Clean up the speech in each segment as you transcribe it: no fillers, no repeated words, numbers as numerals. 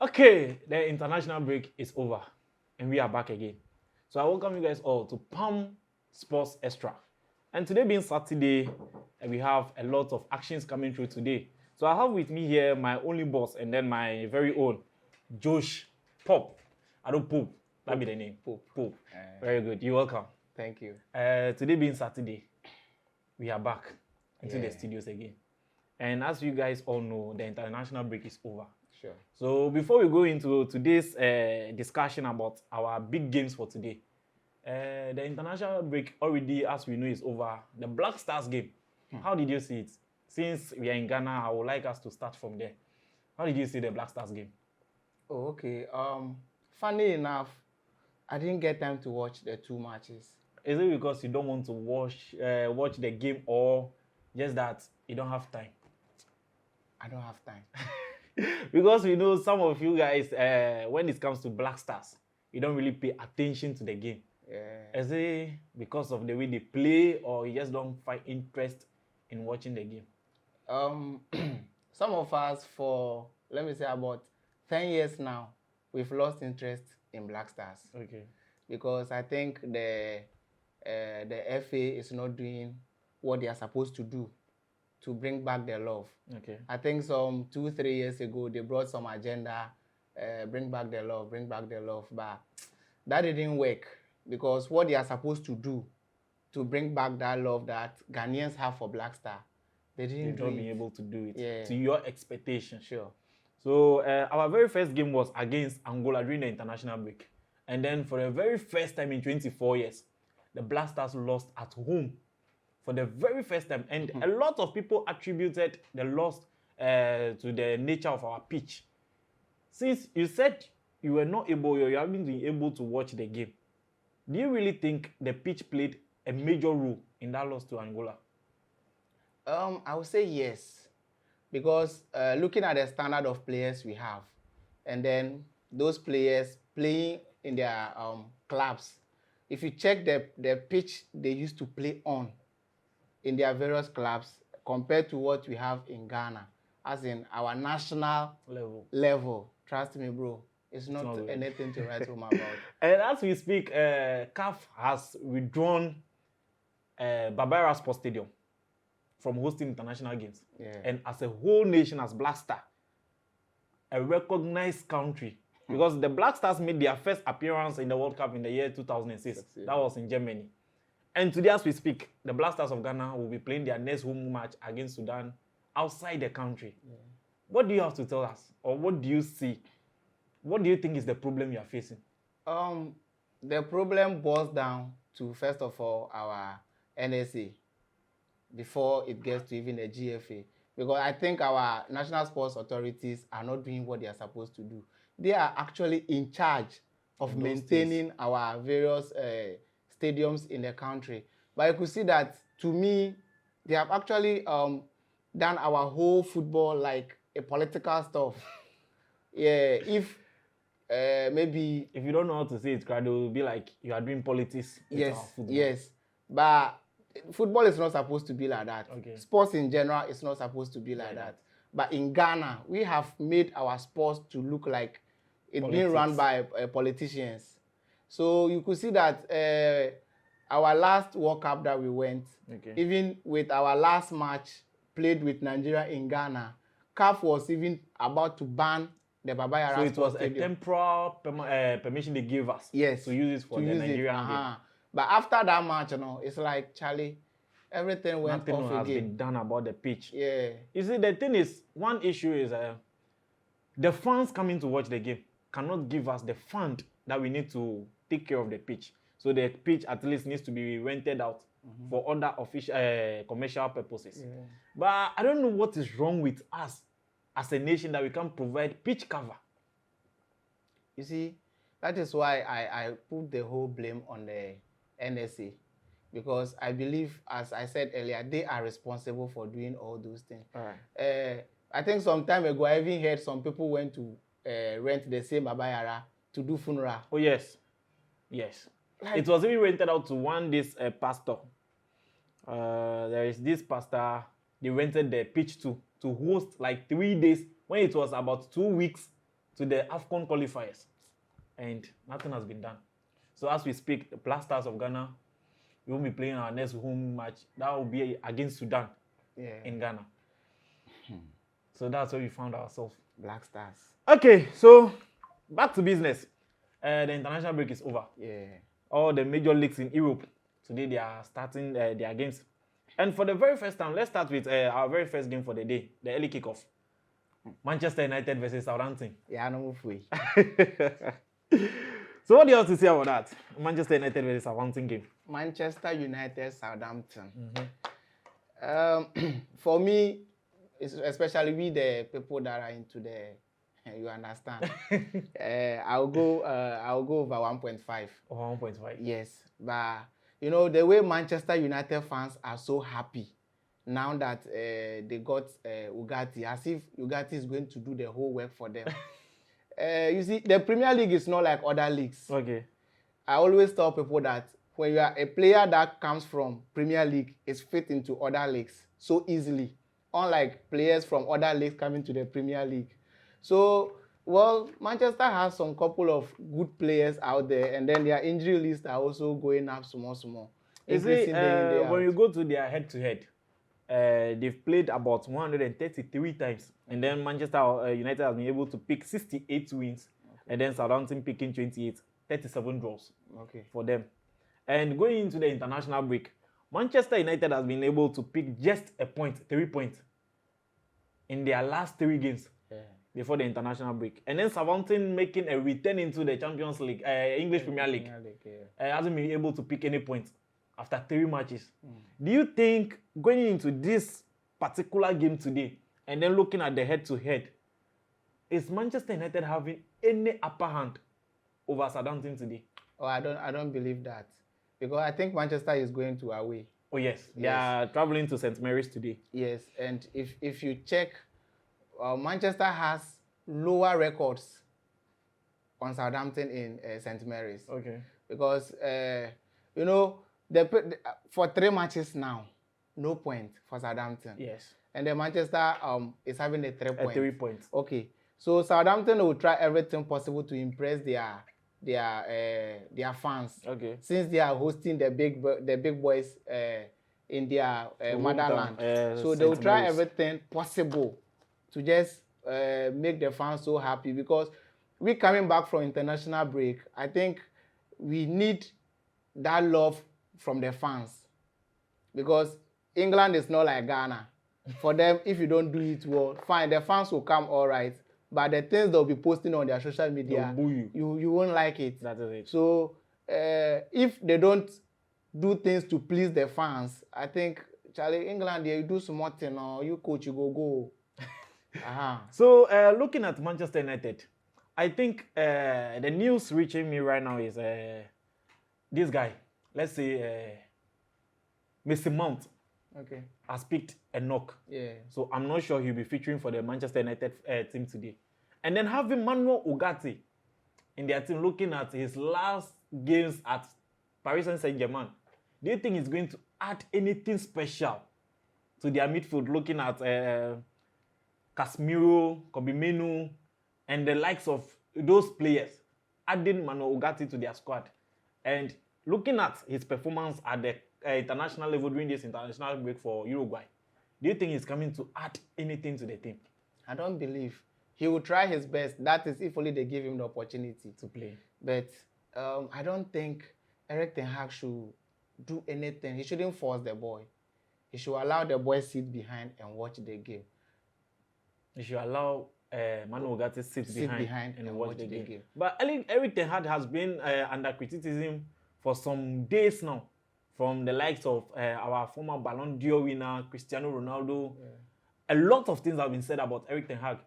Okay, the international break is over and we are back again. So I welcome you guys all to Palm Sports Extra. And today being Saturday, we have a lot of actions coming through today. So I have with me here my only boss and then my very own Josh Pop. I don't Pope. That be the name. Pope. Very good. You're welcome. Thank you. Today being Saturday, we are back into the studios again. And as you guys all know, the international break is over. Sure. So before we go into today's discussion about our big games for today, the international break already, as we know, is over. The Black Stars game, how did you see it? Since we are in Ghana, I would like us to start from there. How did you see the Black Stars game? Oh, okay. Funny enough, I didn't get time to watch the two matches. Is it because you don't want to watch the game, or just that you don't have time? I don't have time. Because we know some of you guys, when it comes to Black Stars, you don't really pay attention to the game. Yeah. Is it because of the way they play, or you just don't find interest in watching the game? Some of us, for let me say about 10 years now, we've lost interest in Black Stars. Okay. Because I think the FA is not doing what they are supposed to do to bring back their love. Okay. I think some 2-3 years ago, they brought some agenda, bring back their love, but that didn't work, because what they are supposed to do to bring back that love that Ghanaians have for Black Star, they didn't do it. Be able to do it. Yeah. To your expectation. Sure. So our very first game was against Angola during the international break. And then for the very first time in 24 years, the Black Stars lost at home for the very first time. And a lot of people attributed the loss to the nature of our pitch. Since you said you haven't been able to watch the game, do you really think the pitch played a major role in that loss to Angola? I would say yes, because looking at the standard of players we have, and then those players playing in their clubs, if you check the pitch they used to play on in their various clubs compared to what we have in Ghana, as in our national level, trust me, bro, it's not anything to write home about. And as we speak, CAF has withdrawn Barbara Sports Stadium from hosting international games. Yeah. And as a whole nation, as Black Star, a recognized country, because the Black Stars made their first appearance in the World Cup in the year 2006. That was in Germany. And today, as we speak, the Black Stars of Ghana will be playing their next home match against Sudan outside the country. Yeah. What do you have to tell us? Or what do you see? What do you think is the problem you are facing? The problem boils down to, first of all, our NSA before it gets to even the GFA. Because I think our national sports authorities are not doing what they are supposed to do. They are actually in charge of maintaining our various stadiums in the country. But you could see that, to me, they have actually done our whole football like a political stuff. Yeah, if maybe... If you don't know how to say it, it will be like you are doing politics with our football. Yes, but football is not supposed to be like that. Okay. Sports in general is not supposed to be like that. But in Ghana, we have made our sports to look like it's being run by politicians. So you could see that our last World Cup that we went, even with our last match played with Nigeria in Ghana, CAF was even about to ban the Baba Yara. So it was a temporal permission they gave us to use it for the Nigerian game. But after that match, it's like, Charlie, everything went off again. Nothing has been done about the pitch. Yeah. You see, the thing is, one issue is the fans coming to watch the game cannot give us the fund that we need to take care of the pitch. So the pitch at least needs to be rented out for other official commercial purposes. Yeah. But I don't know what is wrong with us as a nation that we can't provide pitch cover. You see, that is why I put the whole blame on the NSA, because I believe, as I said earlier, they are responsible for doing all those things. All right. I think some time ago, I even heard some people went to rent the same Baba Yara to do funeral. Oh, yes. Yes. Like, it was even rented out to this pastor. There is this pastor, they rented the pitch to host like 3 days when it was about 2 weeks to the AFCON qualifiers, and nothing has been done. So as we speak, the Black Stars of Ghana, we will be playing our next home match. That will be against Sudan in Ghana. So that's where we found ourselves. Black Stars. Okay, so back to business. The international break is over. Yeah. All the major leagues in Europe, today they are starting their games. And for the very first time, let's start with our very first game for the day, the early kickoff. Manchester United versus Southampton. Yeah, no move away. So what do you have to say about that? Manchester United versus Southampton game. Manchester United, Southampton. For me, especially with the people that are into the, you understand. I'll go over 1.5. Over 1.5. Yes, but you know the way Manchester United fans are so happy now that they got Ugarte, as if Ugarte is going to do the whole work for them. You see, the Premier League is not like other leagues. Okay. I always tell people that when you are a player that comes from Premier League, it's fit into other leagues so easily, unlike players from other leagues coming to the Premier League. So, well, Manchester has some couple of good players out there, and then their injury lists are also going up small. You see, when you go to their head-to-head, they've played about 133 times, and then Manchester United has been able to pick 68 wins, and then Southampton picking 28, 37 draws for them. And going into the international break, Manchester United has been able to pick just a point, 3 points, in their last 3 games before the international break. And then Southampton making a return into the Champions League, English Premier League, hasn't been able to pick any points after 3 matches. Do you think going into this particular game today and then looking at the head-to-head, is Manchester United having any upper hand over Southampton today? Oh, I don't believe that, because I think Manchester is going to away. Oh yes, they are traveling to St. Mary's today. Yes, and if you check, Manchester has lower records on Southampton in St. Mary's. Okay. Because you know for 3 matches now, no point for Southampton. Yes. And then Manchester is having a 3 points. 3 points. Okay. So Southampton will try everything possible to impress their fans. Okay. Since they are hosting the big boys in their motherland, so they will try everything possible to just make the fans so happy, because we coming back from international break. I think we need that love from the fans, because England is not like Ghana. For them, if you don't do it well, fine, the fans will come all right. But the things they'll be posting on their social media, you won't like it. That is it. So if they don't do things to please the fans, I think, Charlie, England, you do something, or you coach, you go. So looking at Manchester United, I think the news reaching me right now is this guy, let's say Mr. Mount, has picked a knock. Yeah. So I'm not sure he'll be featuring for the Manchester United team today. And then having Manuel Ugarte in their team, looking at his last games at Paris Saint-Germain, do you think he's going to add anything special to their midfield, looking at Casemiro, Kobe Menu, and the likes of those players, adding Manuel Ugarte to their squad? And looking at his performance at the international level during this international break for Uruguay, do you think he's coming to add anything to the team? I don't believe. He will try his best. That is if only they give him the opportunity to play. But I don't think Erik ten Hag should do anything. He shouldn't force the boy. He should allow the boy sit behind and watch the game. He should allow Manuel Ugarte sit behind and watch the game. But Erik ten Hag has been under criticism for some days now, from the likes of our former Ballon d'Or winner, Cristiano Ronaldo. A lot of things have been said about Erik ten Hag.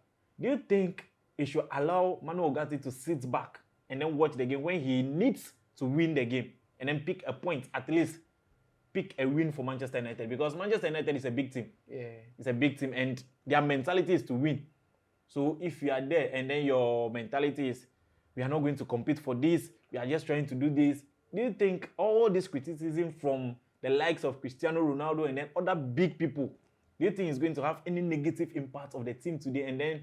Do you think he should allow Manuel Ugarte to sit back and then watch the game when he needs to win the game, and then pick a point, at least pick a win for Manchester United? Because Manchester United is a big team. Yeah. It's a big team, and their mentality is to win. So if you are there and then your mentality is, we are not going to compete for this, we are just trying to do this, do you think all this criticism from the likes of Cristiano Ronaldo and then other big people, do you think it's going to have any negative impact of the team today, and then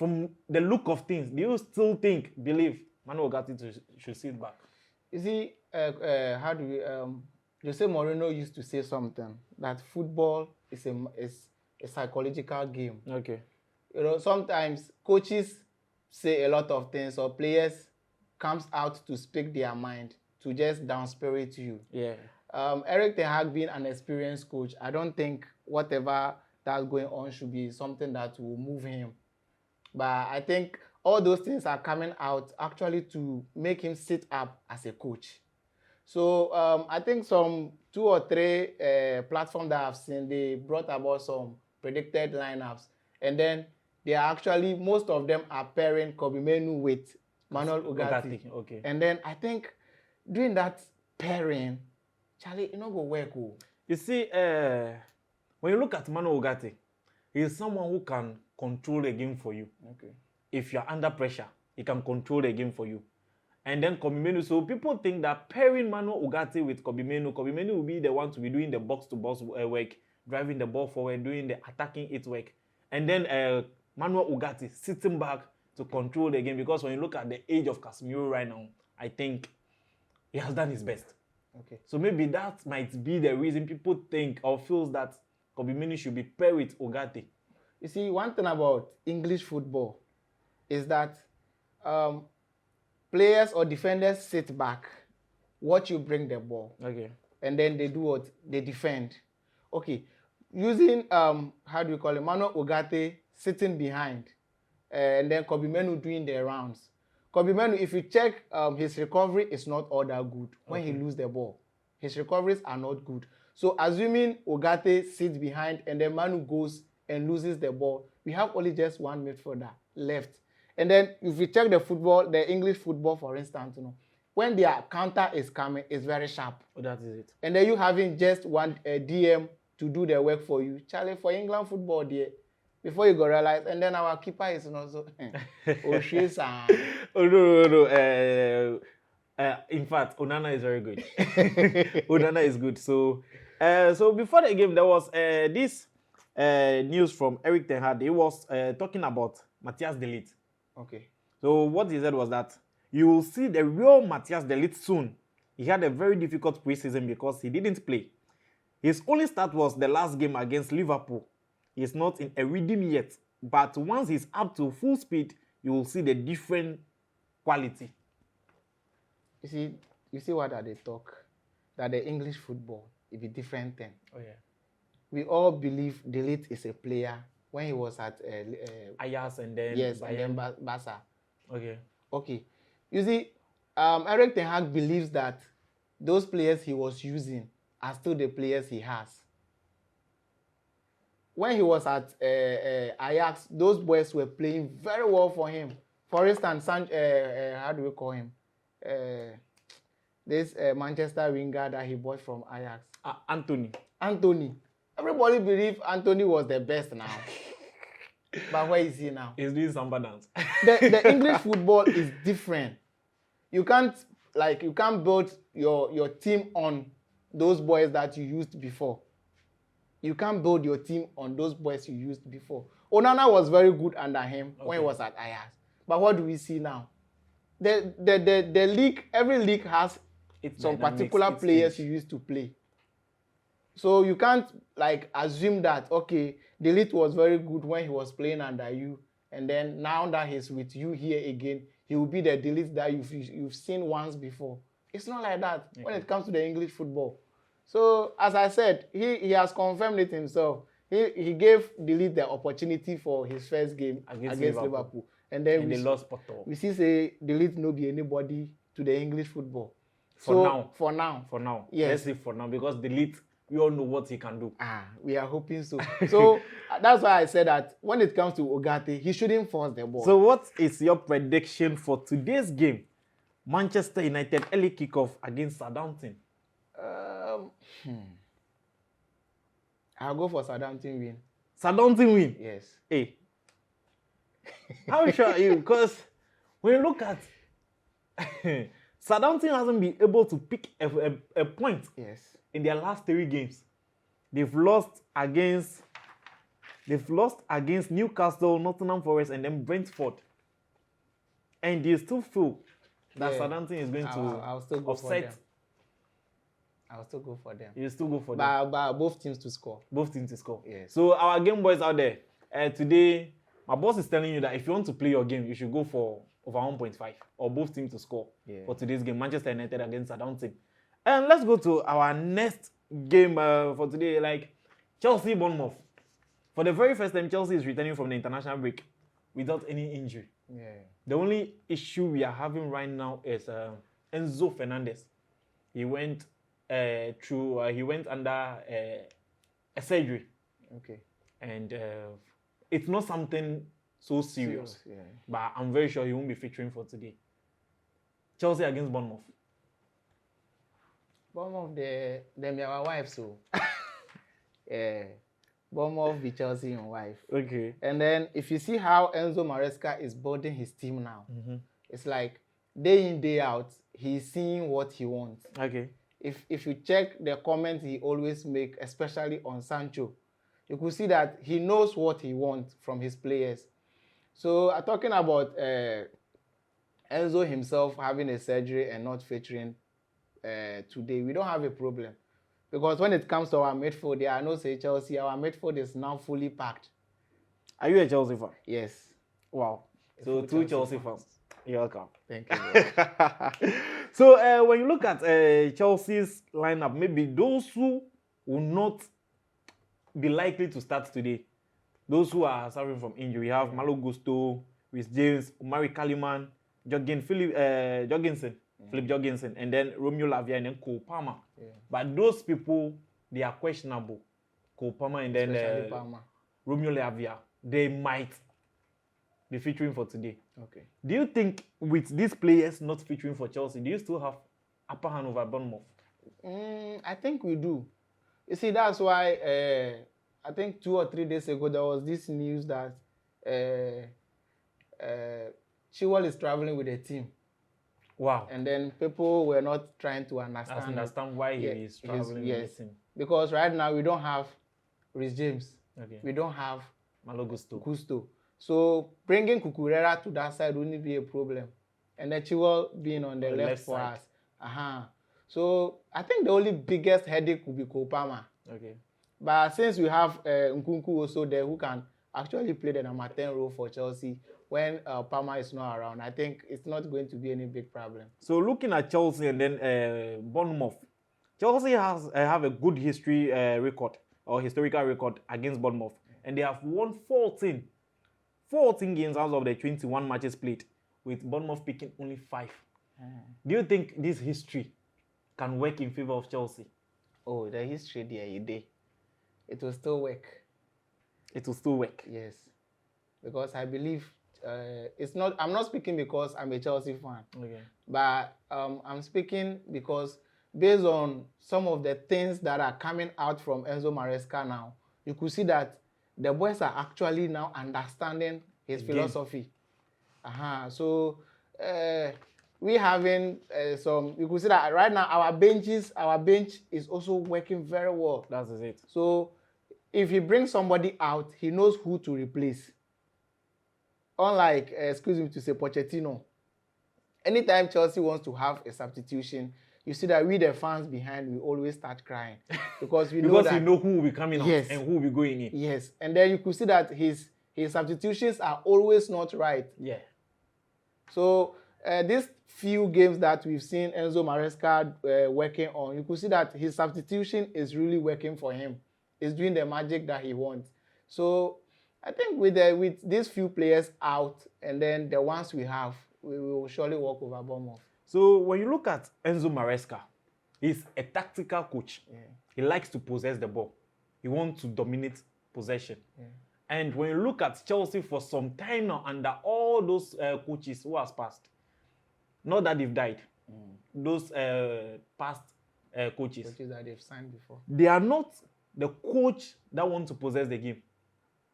from the look of things, do you still believe Manu Ugarte should sit back? You see, how do we? Jose Mourinho used to say something that football is a psychological game. Okay. You know, sometimes coaches say a lot of things, or players comes out to speak their mind to just down spirit you. Yeah. Eric Ten Hag being an experienced coach, I don't think whatever that's going on should be something that will move him. But I think all those things are coming out actually to make him sit up as a coach. So I think some 2 or 3 platforms that I've seen, they brought about some predicted lineups. And then they are actually, most of them are pairing Kobe Menu with Manuel Ugarte. Okay. And then I think doing that pairing, Charlie, you know, go work. You see, when you look at Manuel Ugarte, he is someone who can control the game for you. Okay. If you're under pressure, he can control the game for you. And then Kobe Menu, so people think that pairing Manuel Ugarte with Kobe Menu will be the one to be doing the box-to-box work, driving the ball forward, doing the attacking it work. And then Manuel Ugarte sitting back to control the game, because when you look at the age of Casemiro right now, I think he has done his best. Okay. So maybe that might be the reason people think or feels that Kobe Menu should be paired with Ugarte. You see, one thing about English football is that players or defenders sit back, watch you bring the ball. Okay. And then they do what? They defend. Okay. Using, how do you call it? Manuel Ugarte sitting behind. And then Kobe Menu doing the rounds. Kobe Menu, if you check his recovery, is not all that good when he loses the ball. His recoveries are not good. So assuming Ugarte sits behind and then Manu goes and loses the ball, we have only just one midfielder left. And then if you check the football, the English football, for instance, you know, when their counter is coming, it's very sharp. Oh, that is it. And then you having just one DM to do the work for you. Charlie, for England football, there, before you go realize, and then our keeper is also Oh no. In fact, Onana is very good. Onana is good. So before the game, there was this news from Eric Ten Hag. He was talking about Matthias de Ligt. Okay. So what he said was that you will see the real Matthias de Ligt soon. He had a very difficult preseason because he didn't play. His only start was the last game against Liverpool. He's not in a rhythm yet, but once he's up to full speed, you will see the different quality. You see what are they talk? That the English football is a different thing. Oh yeah. We all believe De Ligt is a player when he was at Ajax and then yes, Bayern. and then Barca. Okay. Okay. You see, Eric Ten Hag believes that those players he was using are still the players he has. When he was at Ajax, those boys were playing very well for him. For instance, how do we call him? This Manchester winger that he bought from Ajax. Anthony. Everybody believed Anthony was the best now. But where is he now? He's doing samba dance. The English football is different. You can't build your team on those boys that you used before. You can't build your team on those boys you used before. Onana was very good under him when he was at Ajax. But what do we see now? The league, every league has some particular players you used to play. So you can't assume that, okay, De Ligt was very good when he was playing under you, and then now that he's with you here again, he will be the De Ligt that you've seen once before. It's not like that when it comes to the English football. So as I said, he has confirmed it himself. He gave De Ligt the opportunity for his first game against Liverpool. And then they lost Porto. We see say De Ligt no be anybody to the English football. For now. Yes. Let's say for now, because De Ligt, we all know what he can do. We are hoping so. So that's why I said that when it comes to Ugarte, he shouldn't force the ball. So what is your prediction for today's game? Manchester United early kickoff against Southampton. I'll go for Southampton win. Southampton win? Yes. Hey. How sure are you? Because when you look at Southampton hasn't been able to pick a point yes. in their last 3 games. They've lost against They've lost against Newcastle, Nottingham Forest, and then Brentford. And they still feel that Southampton is going to I'll still go offset. for them. I'll still go for them. You still go for them. But both teams to score. Both teams to score. Yes. So our game boys out there, today, my boss is telling you that if you want to play your game, you should go for over 1.5 or both teams to score for today's game. Manchester United against Southampton. And let's go to our next game for today, like Chelsea Bournemouth. For the very first time, Chelsea is returning from the international break without any injury. Yeah. The only issue we are having right now is Enzo Fernandez. He went he went under a surgery. Okay. And it's not something so serious. Yeah. But I'm very sure he won't be featuring for today. Chelsea against Bournemouth. Bournemouth, them our wives, so. Yeah. Bournemouth be Chelsea and wife. Okay. And then if you see how Enzo Maresca is building his team now, it's like day in, day out, he's seeing what he wants. Okay. If you check the comments he always make, especially on Sancho, you could see that he knows what he wants from his players. So talking about Enzo himself having a surgery and not featuring today, we don't have a problem. Because when it comes to our midfield, there are no say Chelsea. Our midfield is now fully packed. Are you a Chelsea fan? Yes. Wow. So two Chelsea fans. You're welcome. Thank you. So when you look at Chelsea's lineup, maybe those who will not be likely to start today, those who are suffering from injury, we have Malo Gusto, Rhys James, Omari Kaliman, Philip Jorgensen, and then Romeo Lavia, and then Cole Palmer. Yeah. But those people, they are questionable. Cole Palmer and then Romeo Lavia, they might be featuring for today. Okay. Do you think with these players not featuring for Chelsea, do you still have upper hand over Bournemouth? I think we do. You see, that's why I think 2 or 3 days ago there was this news that Chilwell is traveling with a team. Wow. And then people were not trying to understand why he is traveling with the team. Because right now we don't have Rhys James. Okay. We don't have Malo Gusto. So bringing Cucurella to that side wouldn't be a problem. And then Chilwell being on the left for side. us. So I think the only biggest headache would be Cole Palmer. Okay. But since we have Nkunku also there who can actually play the number 10 role for Chelsea when Palmer is not around, I think it's not going to be any big problem. So looking at Chelsea and then Bournemouth, Chelsea have a good historical record against Bournemouth, and they have won 14 games out of the 21 matches played, with Bournemouth picking only 5. Do you think this history can work in favor of Chelsea? Oh, the history there, it will still work. It will still work. Yes, because I believe it's not. I'm not speaking because I'm a Chelsea fan. Okay. But I'm speaking because based on some of the things that are coming out from Enzo Maresca now, you could see that the boys are actually now understanding his philosophy. So we having some. You could see that right now our bench is also working very well. That's it. So if he brings somebody out, he knows who to replace. Unlike, excuse me to say, Pochettino. Anytime Chelsea wants to have a substitution, you see that we, the fans behind, we always start crying. Because we know who will be coming out and who will be going in. Yes. And then you could see that his substitutions are always not right. Yeah. So these few games that we've seen Enzo Maresca working on, you could see that his substitution is really working for him. It's doing the magic that he wants. So I think with these few players out and then the ones we have, we will surely walk over Bournemouth. So when you look at Enzo Maresca, he's a tactical coach. Yeah. He likes to possess the ball. He wants to dominate possession. Yeah. And when you look at Chelsea for some time now, under all those coaches who has passed, not that they've died, those past coaches that they've signed before, they are not the coach that wants to possess the game.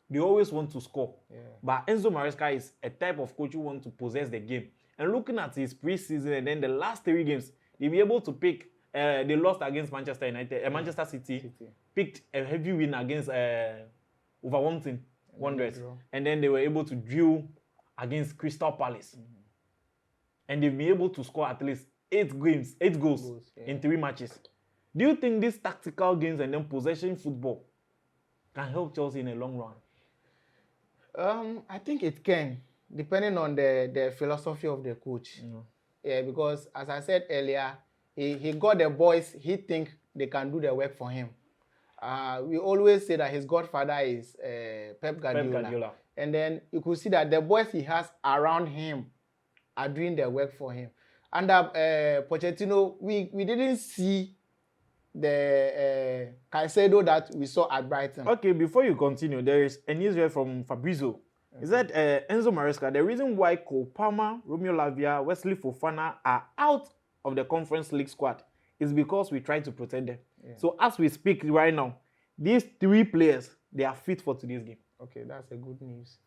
They always want to score. Yeah. But Enzo Maresca is a type of coach who wants to possess the game. And looking at his preseason and then the last 3 games, they'll be able to pick. They lost against Manchester United, Manchester City, picked a heavy win against Wolverhampton. Wanderers. And then they were able to draw against Crystal Palace. And they've been able to score at least 8 goals in 3 matches. Do you think these tactical games and then possession football can help Chelsea in the long run? I think it can, depending on the philosophy of the coach. Yeah, because as I said earlier, he got the boys he think they can do the work for him. We always say that his godfather is Pep Guardiola. And then you could see that the boys he has around him are doing the work for him. Under Pochettino, we didn't see the Caicedo that we saw at Brighton. Okay, before you continue, there is a news here from Fabrizio. Is that Enzo Maresca, the reason why Cole Palmer, Romeo Lavia, Wesley Fofana are out of the Conference League squad is because we try to protect them. So as we speak right now, these 3 players, they are fit for today's game. Okay, that's a good news.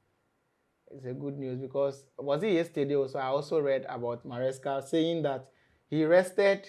It's a good news because was it yesterday also? I also read about Maresca saying that he rested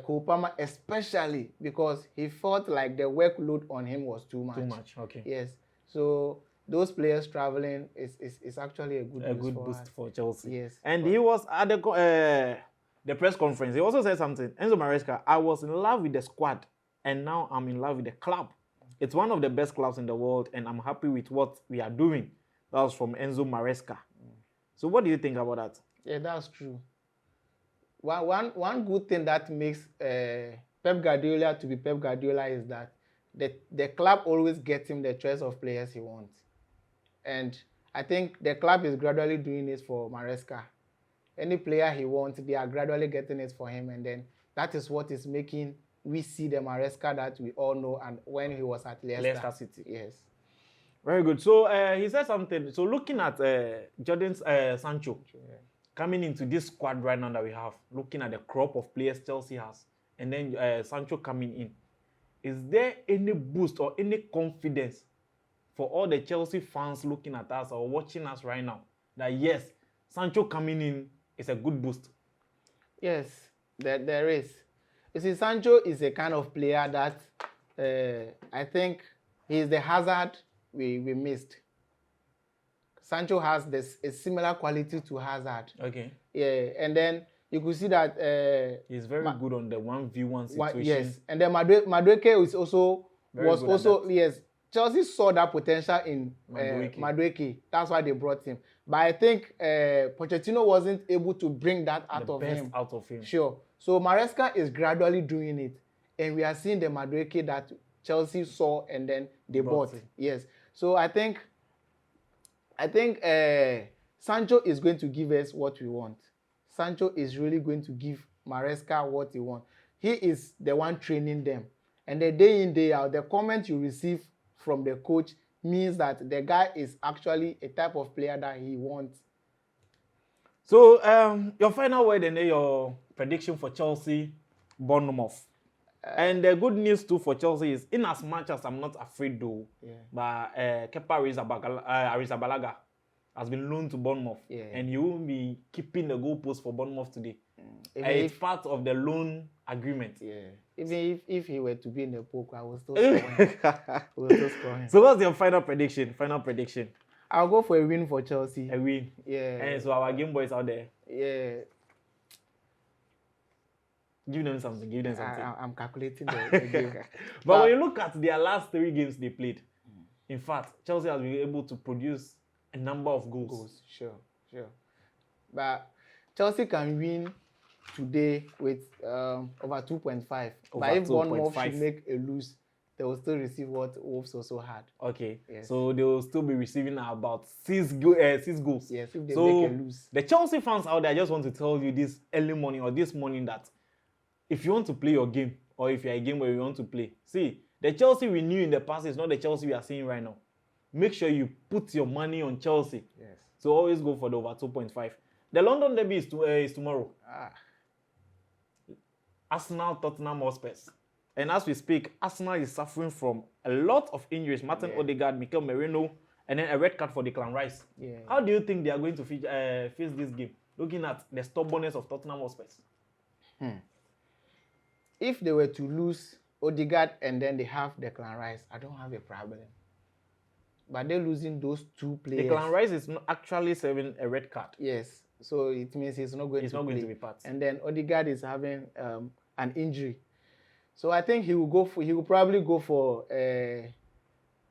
Cole Palmer especially because he felt like the workload on him was too much. Too much, okay. Yes. So those players traveling is actually a good boost for Chelsea. Yes. And he was at the press conference. He also said something. Enzo Maresca, I was in love with the squad and now I'm in love with the club. It's one of the best clubs in the world and I'm happy with what we are doing. That was from Enzo Maresca. So what do you think about that? Yeah, that's true. One good thing that makes Pep Guardiola to be Pep Guardiola is that the club always gets him the choice of players he wants. And I think the club is gradually doing this for Maresca. Any player he wants, they are gradually getting it for him. And then that is what is making we see the Maresca that we all know and when he was at Leicester City. Yes. Very good. So he said something. So looking at Jordan Sancho coming into this squad right now that we have, looking at the crop of players Chelsea has, and then Sancho coming in, is there any boost or any confidence for all the Chelsea fans looking at us or watching us right now that yes, Sancho coming in is a good boost? Yes, there is. You see, Sancho is a kind of player that I think he's the Hazard we missed. Sancho has a similar quality to Hazard. Okay. Yeah, and then you could see that he's very good on the 1v1 situation. Yes, and then Madueke is also yes. Chelsea saw that potential in Madueke. That's why they brought him. But I think Pochettino wasn't able to bring that out of him. Out of him. Sure. So Maresca is gradually doing it, and we are seeing the Madueke that Chelsea saw and then they bought. Yes. So I think Sancho is going to give us what we want. Sancho is really going to give Maresca what he wants. He is the one training them. And the day in, day out, the comment you receive from the coach means that the guy is actually a type of player that he wants. So your final word and then your prediction for Chelsea, Bournemouth. And the good news too for Chelsea is, in as much as I'm not afraid though, but Kepa Arrizabalaga has been loaned to Bournemouth, and he will be keeping the goalpost for Bournemouth today. It's part of the loan agreement. Yeah. Even if he were to be in the poker, I will still score him. So what's your final prediction? I'll go for a win for Chelsea. A win. Yeah. And so our game boys out there. Yeah. Give them something. I'm calculating the game. But when you look at their last 3 games they played, in fact, Chelsea has been able to produce a number of goals. Sure. But Chelsea can win today with over 2.5. But if Bournemouth should make a lose, they will still receive what Wolves also had. Okay. Yes. So they will still be receiving about 6 goals. Yes, if they make a lose. The Chelsea fans out there, I just want to tell you this early morning or this morning that if you want to play your game, or if you're a game where you want to play, see, the Chelsea we knew in the past is not the Chelsea we are seeing right now. Make sure you put your money on Chelsea. Yes. So always go for the over 2.5. The London derby is tomorrow. Arsenal, Tottenham Hotspur. And as we speak, Arsenal is suffering from a lot of injuries. Martin Odegaard, Mikel Merino, and then a red card for Declan Rice. Yeah. How do you think they are going to face this game, looking at the stubbornness of Tottenham Hotspur? If they were to lose Odegaard and then they have Declan Rice, I don't have a problem. but they're losing those two players. Declan Rice is not actually serving a red card. Yes, so it means he's not going to Going play. to be part. And then Odegaard is having an injury, so I think he will probably go for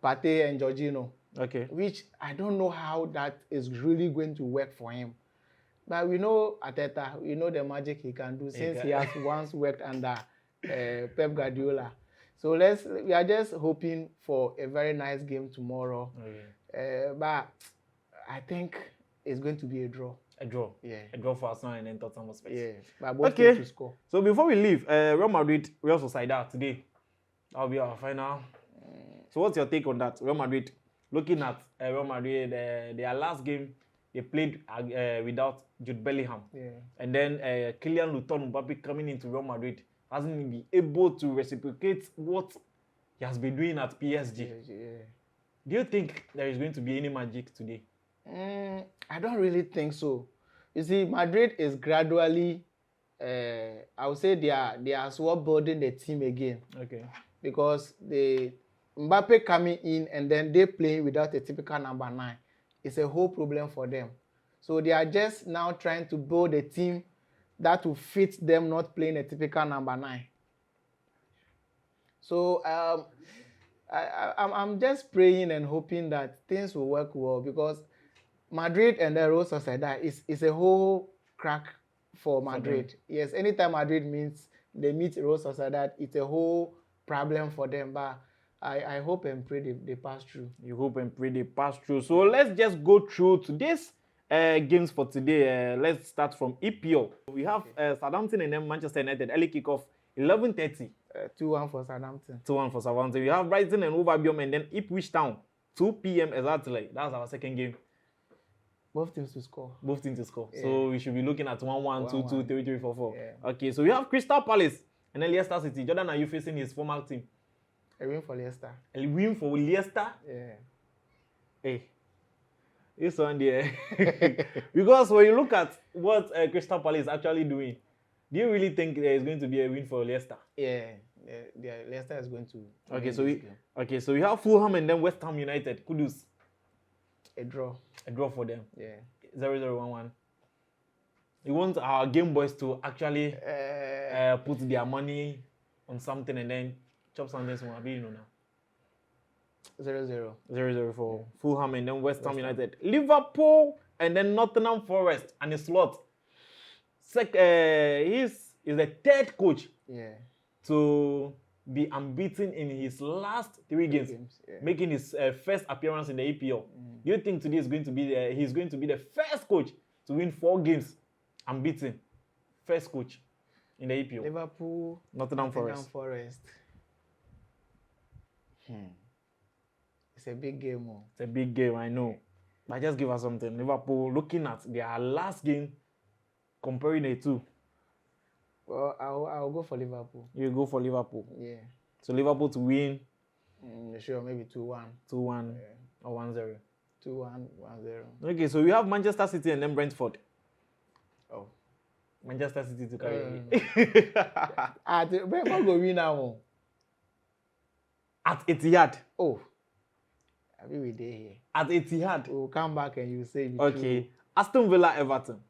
Partey and Jorginho. Okay. Which I don't know how that is really going to work for him. But we know Arteta, we know the magic he can do since he has once worked under Pep Guardiola. So we are just hoping for a very nice game tomorrow. But I think it's going to be a draw. A draw. Yeah. A draw for Arsenal and then Tottenham space. Yeah. But both teams to score. So before we leave, Real Madrid, Real Sociedad today. That'll be our final. So what's your take on that? Real Madrid, looking at Real Madrid, their last game, they played without Jude Bellingham. Yeah. And then Kylian Mbappe coming into Real Madrid hasn't been able to reciprocate what he has been doing at PSG. Yeah. Do you think there is going to be any magic today? I don't really think so. You see, Madrid is gradually, I would say they are swap building the team again. Okay. Because Mbappe coming in and then they play without a typical number 9. It's a whole problem for them. So they are just now trying to build a team that will fit them not playing a typical number 9. So I'm just praying and hoping that things will work well, because Madrid and the Real Sociedad is a whole crack for Madrid. Yes, anytime Madrid meet Real Sociedad, it's a whole problem for them. But I hope and pray they pass through. You hope and pray they pass through. So let's just go through today's games for today. Let's start from EPL. We have Southampton and then Manchester United. Early kickoff 11:30. 2-1 for Southampton. 2-1 for Southampton. We have Brighton and Wolverhampton and then Ipswich Town. 2 p.m. exactly. That's our second game. Both teams to score. Yeah. So we should be looking at 1-1, 2-2, 3-3, 4-4. Yeah. Okay, so we have Crystal Palace and then Leicester City. Jordan, are you facing his former team? A win for Leicester. A win for Leicester? Yeah. Hey. This one there. Because when you look at what Crystal Palace is actually doing, do you really think there is going to be a win for Leicester? Yeah. Leicester is going to. Okay, so we have Fulham and then West Ham United. Kudus. A draw. A draw for them. Yeah. 0-0-1-1. You want our game boys to actually put their money on something and then chop something from Abi, now. 0-0. 0-0 for Fulham and then West Ham United. Liverpool and then Nottingham Forest and a slot. He's the third coach to be unbeaten in his last 3 games, making his first appearance in the EPL. Do you think today is going to be he's going to be the first coach to win 4 games unbeaten? First coach in the EPL. Liverpool, Nottingham Forest. It's a big game. It's a big game, I know. But just give us something. Liverpool, looking at their last game, comparing the two. Well, I'll go for Liverpool. You go for Liverpool? Yeah. So Liverpool to win? Sure, maybe 2-1. 2-1 or 1-0? 2-1, 1-0. Okay, so we have Manchester City and then Brentford. Oh. Manchester City to carry. Brentford go win now. At Etihad. Oh. I will be there here. At Etihad. We'll come back and you say. Okay. True. Aston Villa, Everton.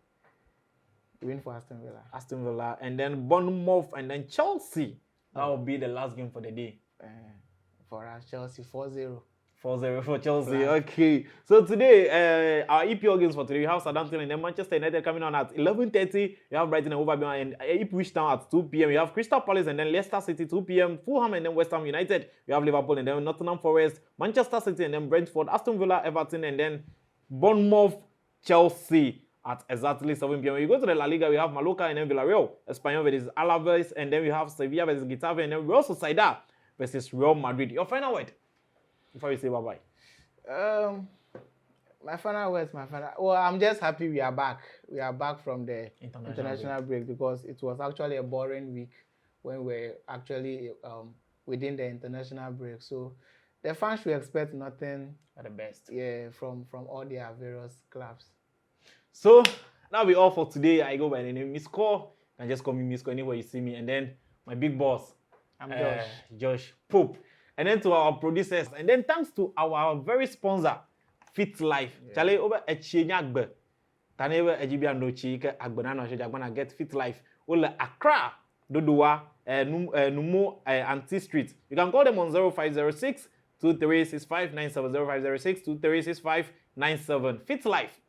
Win for Aston Villa. Aston Villa. And then Bournemouth and then Chelsea. That will be the last game for the day. For us, Chelsea 4-0. 4-0 for Chelsea. Okay. So today, our EPL games for today, we have Southampton and then Manchester United coming on at 11:30. We have Brighton and Wolverhampton and Ipswich Town at 2 p.m. We have Crystal Palace and then Leicester City 2 p.m. Fulham and then West Ham United. We have Liverpool and then Nottingham Forest, Manchester City and then Brentford, Aston Villa, Everton and then Bournemouth, Chelsea at exactly 7 p.m. When you go to the La Liga, we have Mallorca and then Villarreal, Espanyol versus Alaves, and then we have Sevilla versus Getafe and then Real Sociedad versus Real Madrid. Your final word before we say bye-bye. My final words, well, I'm just happy we are back. We are back from the international break because it was actually a boring week when we're actually within the international break. So the fans should expect nothing at the best. Yeah, from all their various clubs. So that'll be all for today. I go by the name Mhizkal. You can just call me Mhizkal anywhere you see me. And then my big boss, I'm Josh. Josh Pope. and then to our producers, and then thanks to our very sponsor, Fit Life. Chale over a chinyagbe. Tanebe ejibia no chike agbana no shejagba get Fit Life. Ole Accra, Dodowa, Numo Anti Street. You can call them on 0506 236597 0506 236597. Fit Life.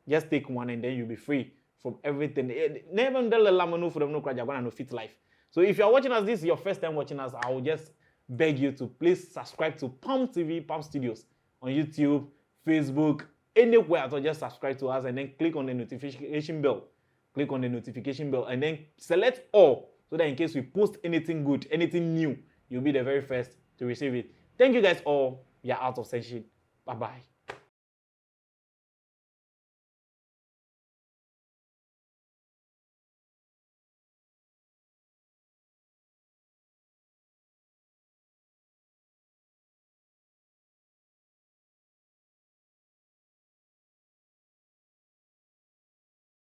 Just take one and then you'll be free from everything. Never for them no Fit Life. So if you're watching us, this is your first time watching us, I will just beg you to please subscribe to Palm TV, Palm Studios on YouTube, Facebook, anywhere. So just subscribe to us and then click on the notification bell. Click on the notification bell and then select all so that in case we post anything good, anything new, you'll be the very first to receive it. Thank you guys all. We are out of session. Bye-bye.